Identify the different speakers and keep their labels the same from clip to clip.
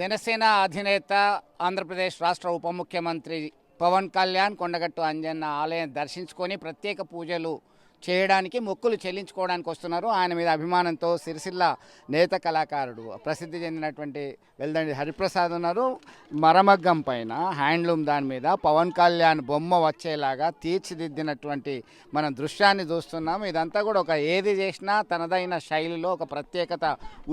Speaker 1: జనసేన అధినేత ఆంధ్రప్రదేశ్ రాష్ట్ర ఉప ముఖ్యమంత్రి పవన్ కళ్యాణ్ కొండగట్టు అంజన్న ఆలయం దర్శించుకొని ప్రత్యేక పూజలు చేయడానికి మొక్కులు చెల్లించుకోవడానికి వస్తున్నారు. ఆయన మీద అభిమానంతో సిరిసిల్ల నేత కళాకారుడు ప్రసిద్ధి చెందినటువంటి వెల్దండి హరిప్రసాద్ ఉన్నారు. మరమగ్గం పైన హ్యాండ్లూమ్ దాని మీద పవన్ కళ్యాణ్ బొమ్మ వచ్చేలాగా తీర్చిదిద్దినటువంటి మనం దృశ్యాన్ని చూస్తున్నాం. ఇదంతా కూడా ఒక ఏది చేసినా తనదైన శైలిలో ఒక ప్రత్యేకత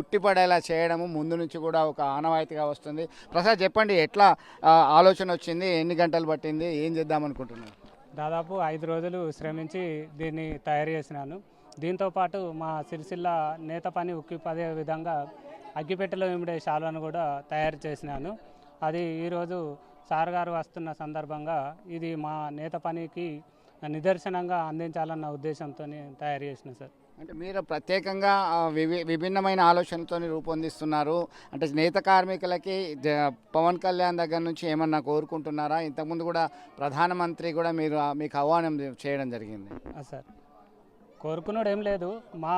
Speaker 1: ఉట్టిపడేలా చేయడము ముందు నుంచి కూడా ఒక ఆనవాయితీగా వస్తుంది. ప్రసాద్ చెప్పండి, ఎట్లా ఆలోచన వచ్చింది, ఎన్ని గంటలు పట్టింది, ఏం చేద్దాం అనుకుంటున్నారు?
Speaker 2: దాదాపు 5 రోజులు శ్రమించి దీన్ని తయారు చేసినాను. దీంతోపాటు మా సిరిసిల్ల నేత పని ఉక్కిపదే విధంగా అగ్గిపెట్టెలో ఇమిడే శాలువాను కూడా తయారు చేసినాను. అది ఈరోజు సార్ గారు వస్తున్న సందర్భంగా ఇది మా నేత పనికి నిదర్శనంగా అందించాలన్న ఉద్దేశంతో తయారు చేసిన సార్.
Speaker 1: అంటే మీరు ప్రత్యేకంగా విభిన్నమైన ఆలోచనలతో రూపొందిస్తున్నారు. అంటే నేత కార్మికులకి పవన్ కళ్యాణ్ దగ్గర నుంచి ఏమన్నా కోరుకుంటున్నారా? ఇంతకుముందు కూడా ప్రధానమంత్రి కూడా మీకు ఆహ్వానం చేయడం జరిగింది
Speaker 2: సార్. కోరుకున్నాడు ఏం లేదు, మా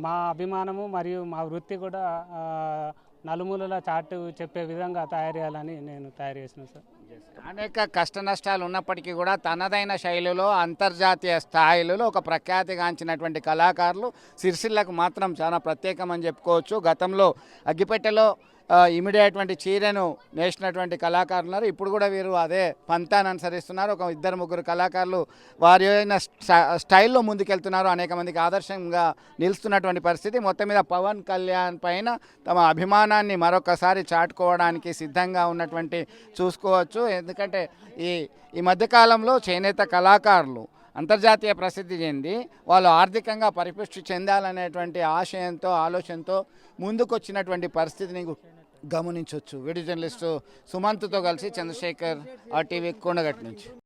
Speaker 2: మా అభిమానము మరియు మా వృత్తి కూడా నలుమూలల చాటు చెప్పే విధంగా తయారు చేయాలని నేను తయారు చేసిన సార్.
Speaker 1: అనేక కష్ట నష్టాలు ఉన్నప్పటికీ కూడా తనదైన శైలిలో అంతర్జాతీయ స్థాయిలో ఒక ప్రఖ్యాతిగాంచినటువంటి కళాకారులు సిరిసిల్లకు మాత్రం చాలా ప్రత్యేకమని చెప్పుకోవచ్చు. గతంలో అగ్గిపెట్టెలో ఇమిడేటువంటి చీరను నేసినటువంటి కళాకారులు ఉన్నారు. ఇప్పుడు కూడా వీరు అదే పంతాన్ని అనుసరిస్తున్నారు. ఒక 2-3 కళాకారులు వారి స్టైల్లో ముందుకెళ్తున్నారు. అనేక మందికి ఆదర్శంగా నిలుస్తున్నటువంటి పరిస్థితి. మొత్తం మీద పవన్ కళ్యాణ్ పైన తమ అభిమానాన్ని మరొకసారి చాటుకోవడానికి సిద్ధంగా ఉన్నటువంటి చూసుకోవచ్చు. ఎందుకంటే ఈ మధ్యకాలంలో చేనేత కళాకారులు అంతర్జాతీయ ప్రసిద్ధి చెంది వాళ్ళు ఆర్థికంగా పరిపుష్టి చెందాలనేటువంటి ఆశయంతో ఆలోచనతో ముందుకొచ్చినటువంటి పరిస్థితిని గమనించవచ్చు. వీడియో జర్నలిస్టు సుమంత్తో కలిసి చంద్రశేఖర్, RTV కొండగట్టు నుంచి.